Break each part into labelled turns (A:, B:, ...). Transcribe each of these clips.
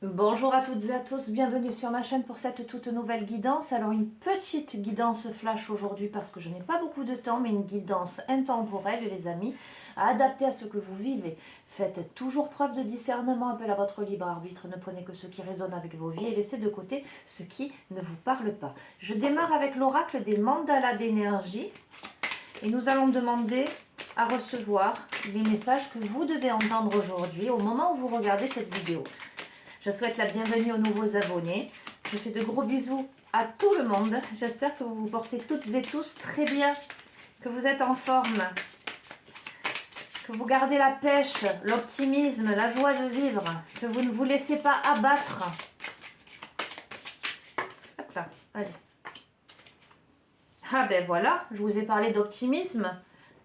A: Bonjour à toutes et à tous, bienvenue sur ma chaîne pour cette toute nouvelle guidance. Alors une petite guidance flash aujourd'hui parce que je n'ai pas beaucoup de temps, mais une guidance intemporelle les amis, à adapter à ce que vous vivez. Faites toujours preuve de discernement, appel à votre libre arbitre, ne prenez que ce qui résonne avec vos vies et laissez de côté ce qui ne vous parle pas. Je démarre avec l'oracle des mandalas d'énergie et nous allons demander à recevoir les messages que vous devez entendre aujourd'hui au moment où vous regardez cette vidéo. Je souhaite la bienvenue aux nouveaux abonnés. Je fais de gros bisous à tout le monde. J'espère que vous vous portez toutes et tous très bien, que vous êtes en forme, que vous gardez la pêche, l'optimisme, la joie de vivre, que vous ne vous laissez pas abattre. Hop là, allez. Ah ben voilà, je vous ai parlé d'optimisme.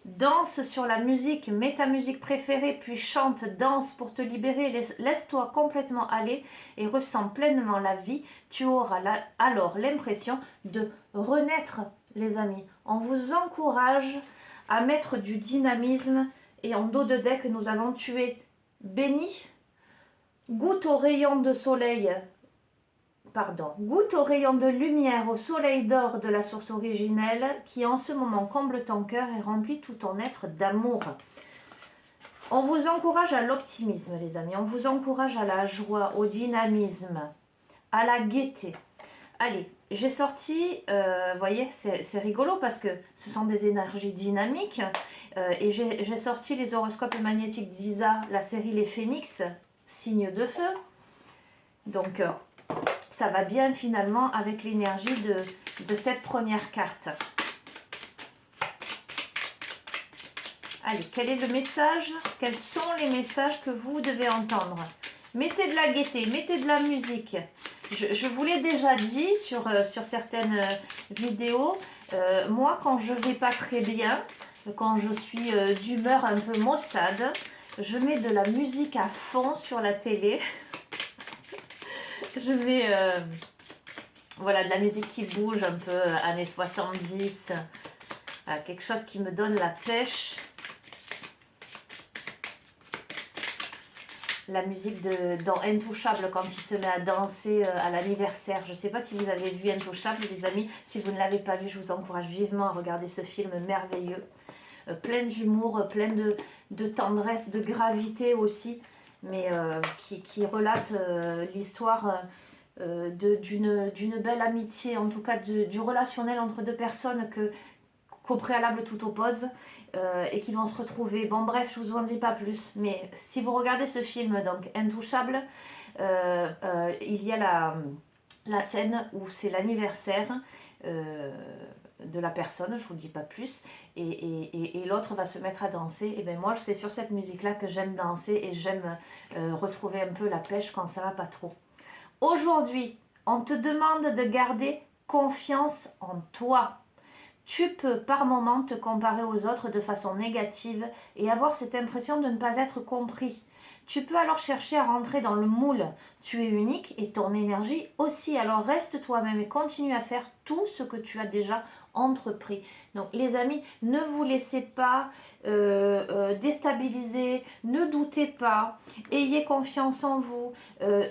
A: Danse sur la musique, mets ta musique préférée, puis chante, danse pour te libérer, laisse-toi complètement aller et ressens pleinement la vie. Tu auras alors l'impression de renaître, les amis. On vous encourage à mettre du dynamisme et en dos de deck, nous avons tué Béni, goûte au rayon de soleil. Goûte au rayon de lumière, au soleil d'or de la source originelle qui en ce moment comble ton cœur et remplit tout ton être d'amour. On vous encourage à l'optimisme les amis, on vous encourage à la joie, au dynamisme, à la gaieté. Allez, j'ai sorti, vous voyez, c'est rigolo parce que ce sont des énergies dynamiques et j'ai sorti les horoscopes magnétiques d'Isa, la série Les Phénix, signe de feu. Donc, ça va bien finalement avec l'énergie de cette première carte. Allez, quel est le message? Quels sont les messages que vous devez entendre? Mettez de la gaieté, mettez de la musique. Je vous l'ai déjà dit sur certaines vidéos. Moi, quand je vais pas très bien, quand je suis d'humeur un peu maussade, je mets de la musique à fond sur la télé. Je mets voilà, de la musique qui bouge un peu, années 70, quelque chose qui me donne la pêche. La musique dans Intouchable, quand il se met à danser à l'anniversaire. Je ne sais pas si vous avez vu Intouchable, les amis. Si vous ne l'avez pas vu, je vous encourage vivement à regarder ce film merveilleux. Plein d'humour, plein de tendresse, de gravité aussi, mais qui relate l'histoire d'une belle amitié, en tout cas du relationnel entre deux personnes qu'au préalable tout oppose et qui vont se retrouver. Bon bref, je vous en dis pas plus, mais si vous regardez ce film, donc Intouchable, il y a la scène où c'est l'anniversaire de la personne, je vous le dis pas plus, et l'autre va se mettre à danser. Et bien moi, c'est sur cette musique-là que j'aime danser et j'aime retrouver un peu la pêche quand ça va pas trop. Aujourd'hui, on te demande de garder confiance en toi. Tu peux par moments te comparer aux autres de façon négative et avoir cette impression de ne pas être compris. Tu peux alors chercher à rentrer dans le moule. Tu es unique et ton énergie aussi. Alors reste toi-même et continue à faire tout ce que tu as déjà entrepris. Donc les amis, ne vous laissez pas déstabiliser, ne doutez pas, ayez confiance en vous,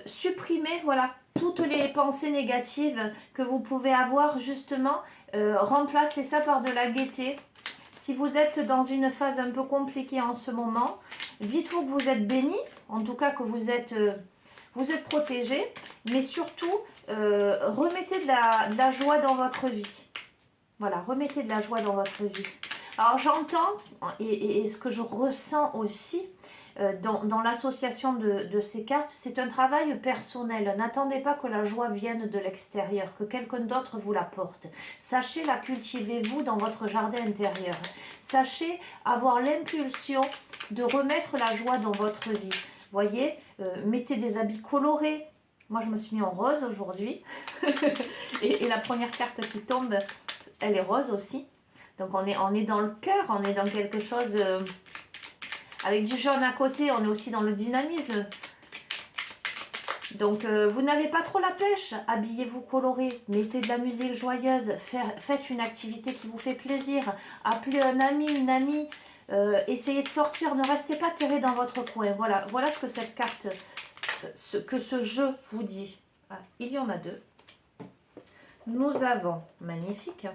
A: supprimez voilà toutes les pensées négatives que vous pouvez avoir justement, remplacez ça par de la gaieté. Si vous êtes dans une phase un peu compliquée en ce moment, dites-vous que vous êtes béni, en tout cas que vous êtes protégé, mais surtout, remettez de la joie dans votre vie. Voilà, remettez de la joie dans votre vie. Alors j'entends, et ce que je ressens aussi, dans l'association de ces cartes, c'est un travail personnel. N'attendez pas que la joie vienne de l'extérieur, que quelqu'un d'autre vous l'apporte. Sachez la cultiver vous dans votre jardin intérieur. Sachez avoir l'impulsion de remettre la joie dans votre vie. Voyez, mettez des habits colorés. Moi, je me suis mis en rose aujourd'hui. et la première carte qui tombe, elle est rose aussi. Donc, on est dans le cœur, on est dans quelque chose... avec du jaune à côté, on est aussi dans le dynamisme. Donc, vous n'avez pas trop la pêche. Habillez-vous coloré, mettez de la musique joyeuse, faites une activité qui vous fait plaisir. Appelez un ami, une amie. Essayez de sortir, ne restez pas terré dans votre coin. Voilà ce que cette carte ce que ce jeu vous dit. Ah, il y en a deux. Nous avons, magnifique,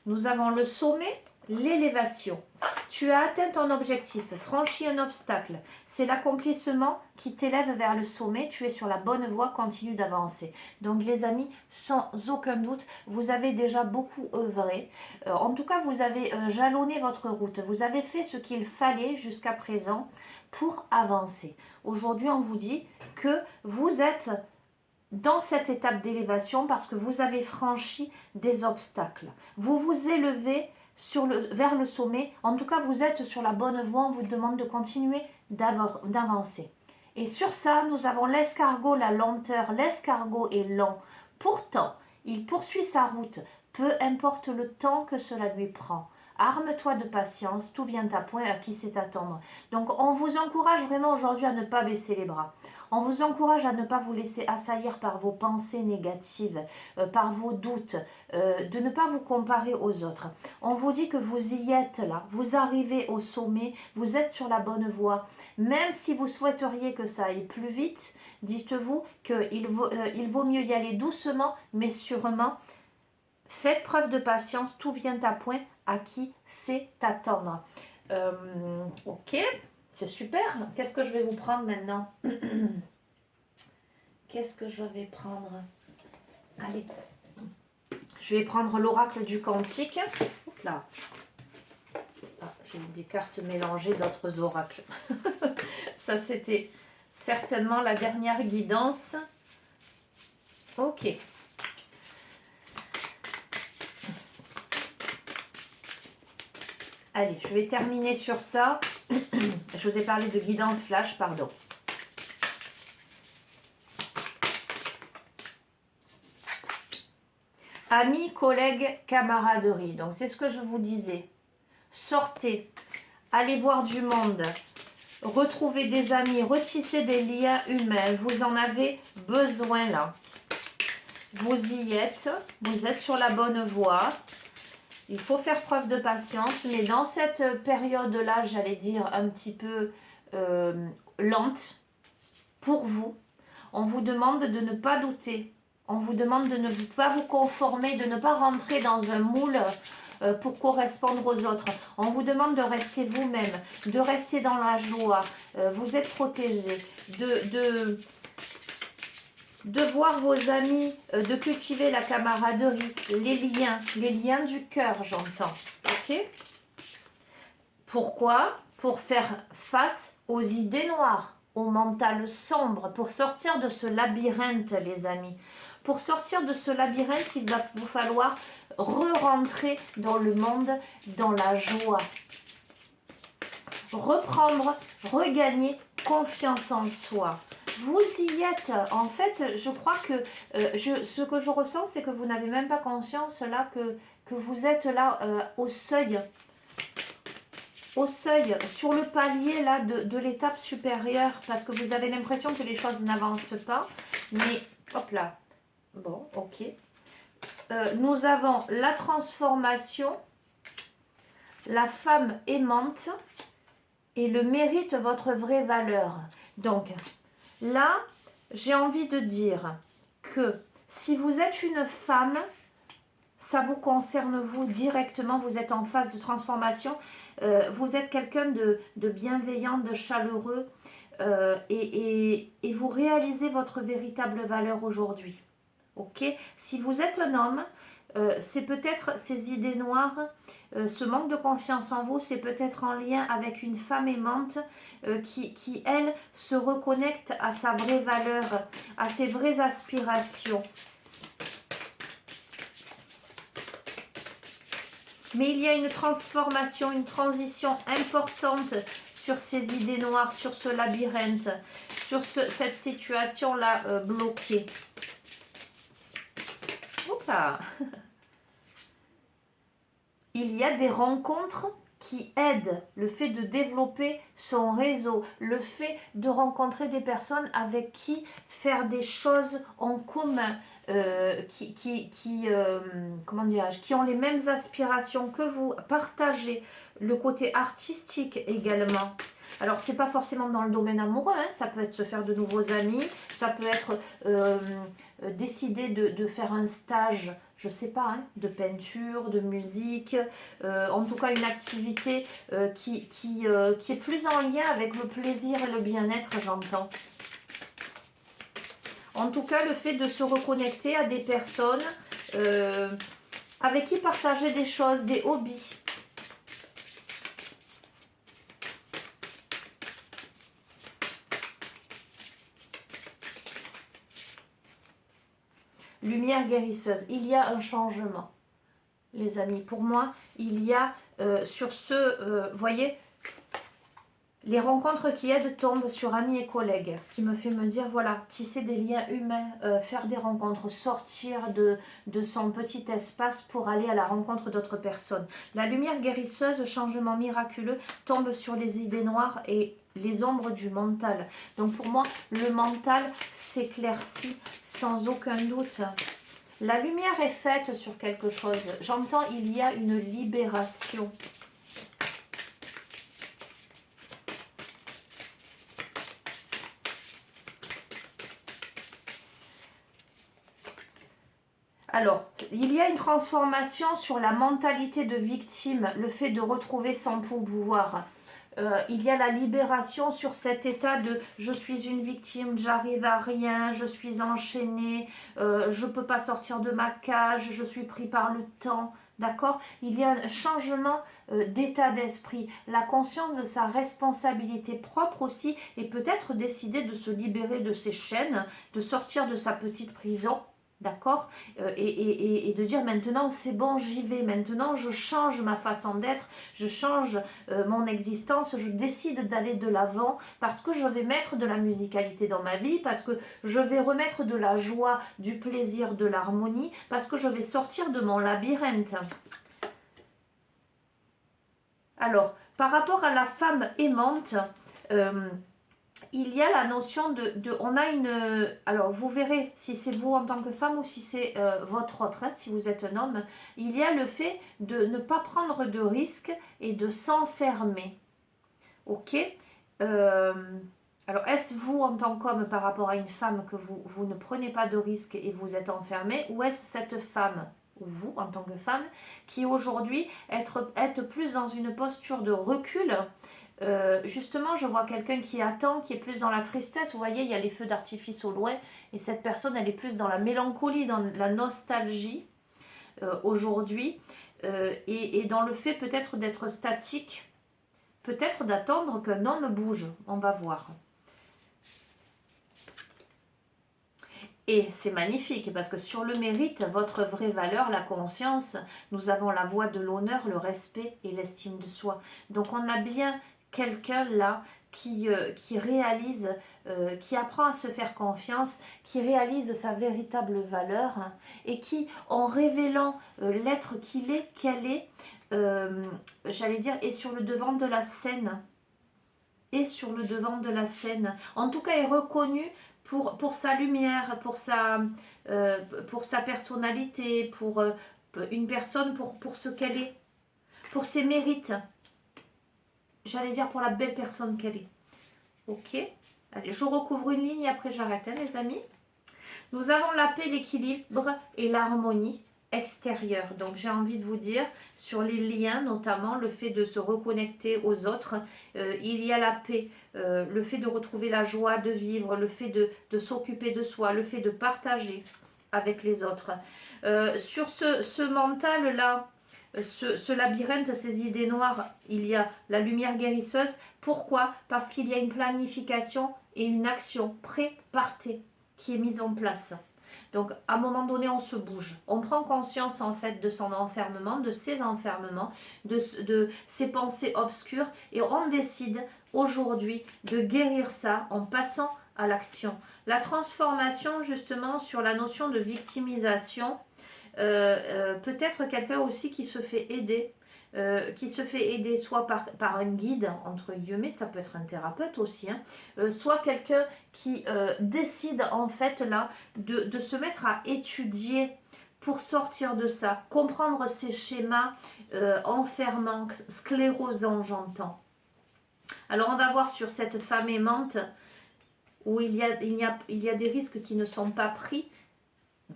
A: nous avons le sommet, l'élévation. Tu as atteint ton objectif, franchi un obstacle. C'est l'accomplissement qui t'élève vers le sommet. Tu es sur la bonne voie, continue d'avancer. Donc les amis, sans aucun doute, vous avez déjà beaucoup œuvré. En tout cas, vous avez jalonné votre route. Vous avez fait ce qu'il fallait jusqu'à présent pour avancer. Aujourd'hui, on vous dit que vous êtes dans cette étape d'élévation parce que vous avez franchi des obstacles. Vous vous élevez vers le sommet. En tout cas, vous êtes sur la bonne voie. On vous demande de continuer d'avancer. Et sur ça, nous avons l'escargot, la lenteur. L'escargot est lent. Pourtant, il poursuit sa route. Peu importe le temps que cela lui prend. Arme-toi de patience, tout vient à point, à qui c'est attendre. Donc, on vous encourage vraiment aujourd'hui à ne pas baisser les bras. On vous encourage à ne pas vous laisser assaillir par vos pensées négatives, par vos doutes, de ne pas vous comparer aux autres. On vous dit que vous y êtes là, vous arrivez au sommet, vous êtes sur la bonne voie. Même si vous souhaiteriez que ça aille plus vite, dites-vous qu'il vaut mieux y aller doucement, mais sûrement. Faites preuve de patience, tout vient à point, à qui c'est attendre. Ok, c'est super. Qu'est-ce que je vais vous prendre maintenant? Qu'est-ce que je vais prendre? Allez, je vais prendre l'oracle du cantique. Hop là. Ah, j'ai des cartes mélangées d'autres oracles. Ça, c'était certainement la dernière guidance. Ok. Allez, je vais terminer sur ça. Je vous ai parlé de guidance flash, pardon. Amis, collègues, camaraderie. Donc, c'est ce que je vous disais. Sortez, allez voir du monde, retrouvez des amis, retissez des liens humains. Vous en avez besoin là. Vous y êtes, vous êtes sur la bonne voie. Il faut faire preuve de patience, mais dans cette période-là, j'allais dire un petit peu lente, pour vous, on vous demande de ne pas douter. On vous demande de ne pas vous conformer, de ne pas rentrer dans un moule pour correspondre aux autres. On vous demande de rester vous-même, de rester dans la joie. Vous êtes protégé, de voir vos amis, de cultiver la camaraderie, les liens du cœur, j'entends. Ok? Pourquoi? Pour faire face aux idées noires, au mental sombre, pour sortir de ce labyrinthe, les amis. Pour sortir de ce labyrinthe, il va vous falloir re-rentrer dans le monde, dans la joie. Reprendre, regagner confiance en soi. Vous y êtes. En fait, je crois que ce que je ressens, c'est que vous n'avez même pas conscience là que vous êtes là au seuil, sur le palier là de l'étape supérieure, parce que vous avez l'impression que les choses n'avancent pas. Mais hop là. Bon, ok. Nous avons la transformation, la femme aimante et le mérite votre vraie valeur. Donc là, j'ai envie de dire que si vous êtes une femme, ça vous concerne vous directement, vous êtes en phase de transformation, vous êtes quelqu'un de bienveillant, de chaleureux et vous réalisez votre véritable valeur aujourd'hui. Ok? Si vous êtes un homme, c'est peut-être ces idées noires, ce manque de confiance en vous, c'est peut-être en lien avec une femme aimante qui, elle, se reconnecte à sa vraie valeur, à ses vraies aspirations. Mais il y a une transformation, une transition importante sur ces idées noires, sur ce labyrinthe, sur cette situation-là bloquée. Opa. Il y a des rencontres qui aident, le fait de développer son réseau, le fait de rencontrer des personnes avec qui faire des choses en commun, comment dirais-je, qui ont les mêmes aspirations que vous, partagez le côté artistique également. Alors, c'est pas forcément dans le domaine amoureux, hein, ça peut être se faire de nouveaux amis, ça peut être décider de faire un stage, je sais pas, hein, de peinture, de musique, en tout cas une activité qui est plus en lien avec le plaisir et le bien-être, j'entends. En tout cas, le fait de se reconnecter à des personnes avec qui partager des choses, des hobbies. Lumière guérisseuse, il y a un changement, les amis. Pour moi, il y a sur ce, voyez, les rencontres qui aident tombent sur amis et collègues. Ce qui me fait me dire, voilà, tisser des liens humains, faire des rencontres, sortir de son petit espace pour aller à la rencontre d'autres personnes. La lumière guérisseuse, changement miraculeux, tombe sur les idées noires et les ombres du mental. Donc pour moi, le mental s'éclaircit sans aucun doute. La lumière est faite sur quelque chose. J'entends, il y a une libération. Alors, il y a une transformation sur la mentalité de victime, le fait de retrouver son pouvoir. Il y a la libération sur cet état de je suis une victime, j'arrive à rien, je suis enchaînée, je ne peux pas sortir de ma cage, je suis pris par le temps. D'accord? Il y a un changement d'état d'esprit, la conscience de sa responsabilité propre aussi, et peut-être décider de se libérer de ses chaînes, de sortir de sa petite prison. D'accord, et de dire maintenant c'est bon, j'y vais, maintenant je change ma façon d'être, je change mon existence, je décide d'aller de l'avant parce que je vais mettre de la musicalité dans ma vie, parce que je vais remettre de la joie, du plaisir, de l'harmonie, parce que je vais sortir de mon labyrinthe. Alors, par rapport à la femme aimante, il y a la notion on a une... Alors, vous verrez si c'est vous en tant que femme ou si c'est votre autre, hein, si vous êtes un homme. Il y a le fait de ne pas prendre de risques et de s'enfermer. Ok alors, est-ce vous en tant qu'homme par rapport à une femme que vous ne prenez pas de risques et vous êtes enfermé, ou est-ce cette femme ou vous en tant que femme qui aujourd'hui êtes plus dans une posture de recul? Justement, je vois quelqu'un qui attend, qui est plus dans la tristesse. Vous voyez, il y a les feux d'artifice au loin, et cette personne, elle est plus dans la mélancolie, dans la nostalgie aujourd'hui, et dans le fait peut-être d'être statique, peut-être d'attendre qu'un homme bouge. On va voir. Et c'est magnifique parce que sur le mérite, votre vraie valeur, la conscience, nous avons la voie de l'honneur, le respect et l'estime de soi. Donc on a bien quelqu'un là qui réalise, qui apprend à se faire confiance, qui réalise sa véritable valeur, hein, et qui, en révélant l'être qu'il est, qu'elle est, j'allais dire, est sur le devant de la scène. Est sur le devant de la scène. En tout cas, est reconnu pour sa lumière, pour sa personnalité, pour une personne, pour ce qu'elle est, pour ses mérites. J'allais dire pour la belle personne qu'elle est. Ok. Allez, je recouvre une ligne et après j'arrête, hein, les amis. Nous avons la paix, l'équilibre et l'harmonie extérieure. Donc j'ai envie de vous dire, sur les liens notamment, le fait de se reconnecter aux autres, il y a la paix, le fait de retrouver la joie de vivre, le fait de s'occuper de soi, le fait de partager avec les autres. Sur ce mental-là, ce labyrinthe, ces idées noires, il y a la lumière guérisseuse. Pourquoi? Parce qu'il y a une planification et une action pré-partée qui est mise en place. Donc, à un moment donné, on se bouge. On prend conscience, en fait, de son enfermement, de ses enfermements, de ses pensées obscures. Et on décide, aujourd'hui, de guérir ça en passant à l'action. La transformation, justement, sur la notion de victimisation, peut-être quelqu'un aussi qui se fait aider, soit par un guide, entre guillemets, ça peut être un thérapeute aussi, hein, soit quelqu'un qui décide en fait là de se mettre à étudier pour sortir de ça, comprendre ces schémas enfermants, sclérosants, j'entends. Alors, on va voir sur cette femme aimante où il y a des risques qui ne sont pas pris.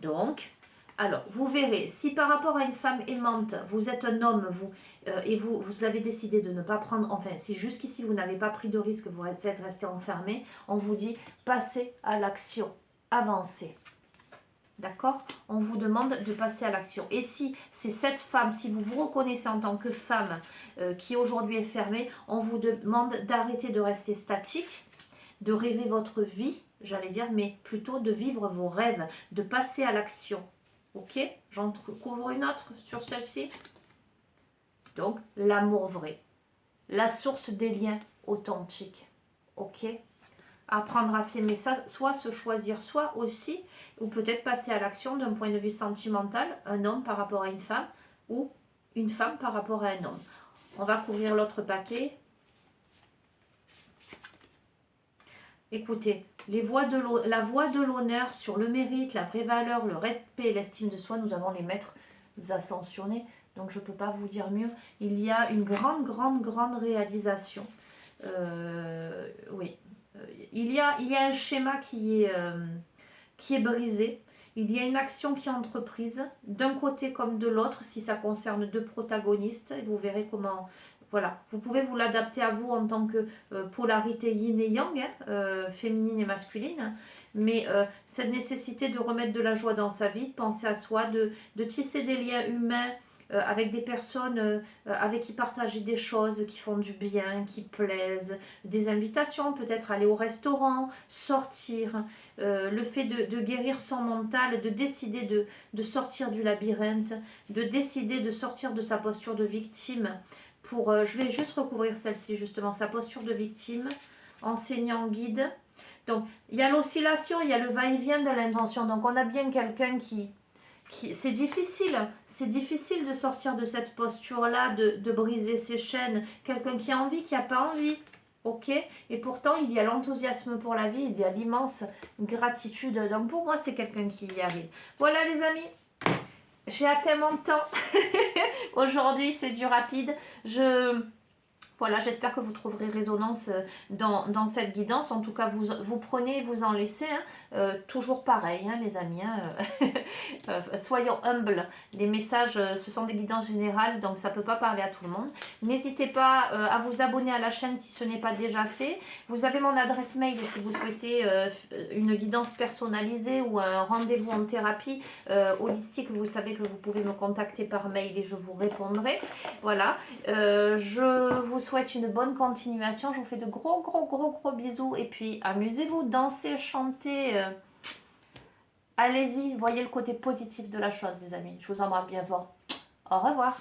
A: Donc, alors, vous verrez, si par rapport à une femme aimante, vous êtes un homme, vous avez décidé de ne pas prendre, enfin, si jusqu'ici vous n'avez pas pris de risque, vous êtes resté enfermé, on vous dit, passez à l'action, avancez. D'accord? On vous demande de passer à l'action. Et si c'est cette femme, si vous vous reconnaissez en tant que femme qui aujourd'hui est fermée, on vous demande d'arrêter de rester statique, de rêver votre vie, j'allais dire, mais plutôt de vivre vos rêves, de passer à l'action. Ok? J'en couvre une autre sur celle-ci. Donc, l'amour vrai. La source des liens authentiques. Ok? Apprendre à s'aimer, soit se choisir, soit aussi, ou peut-être passer à l'action d'un point de vue sentimental, un homme par rapport à une femme, ou une femme par rapport à un homme. On va couvrir l'autre paquet. Écoutez, la voix de l'honneur sur le mérite, la vraie valeur, le respect et l'estime de soi, nous avons les maîtres ascensionnés. Donc je ne peux pas vous dire mieux. Il y a une grande réalisation. Oui. Il y a un schéma qui est brisé. Il y a une action qui est entreprise, d'un côté comme de l'autre, si ça concerne deux protagonistes. Et vous verrez comment... Voilà, vous pouvez vous l'adapter à vous en tant que polarité yin et yang, féminine et masculine. Mais cette nécessité de remettre de la joie dans sa vie, de penser à soi, de tisser des liens humains, avec des personnes avec qui partager des choses qui font du bien, qui plaisent, des invitations, peut-être aller au restaurant, sortir, le fait de guérir son mental, de décider de sortir du labyrinthe, de décider de sortir de sa posture de victime. Je vais juste recouvrir celle-ci justement, sa posture de victime, enseignant, guide. Donc il y a l'oscillation, il y a le va-et-vient de l'intention. Donc on a bien quelqu'un qui c'est difficile de sortir de cette posture-là, de briser ses chaînes. Quelqu'un qui a envie, qui n'a pas envie, ok? Et pourtant, il y a l'enthousiasme pour la vie, il y a l'immense gratitude. Donc pour moi, c'est quelqu'un qui y arrive. Voilà les amis, j'ai atteint mon temps. Aujourd'hui, c'est du rapide. Voilà, j'espère que vous trouverez résonance dans cette guidance. En tout cas, vous prenez et vous en laissez. Hein. Toujours pareil, hein, les amis. Hein. Soyons humbles. Les messages, ce sont des guidances générales, donc ça ne peut pas parler à tout le monde. N'hésitez pas à vous abonner à la chaîne si ce n'est pas déjà fait. Vous avez mon adresse mail si vous souhaitez une guidance personnalisée ou un rendez-vous en thérapie holistique. Vous savez que vous pouvez me contacter par mail et je vous répondrai. Voilà. Je vous souhaite une bonne continuation. Je vous fais de gros bisous. Et puis, amusez-vous, dansez, chantez. Allez-y, voyez le côté positif de la chose, les amis. Je vous embrasse bien fort. Au revoir.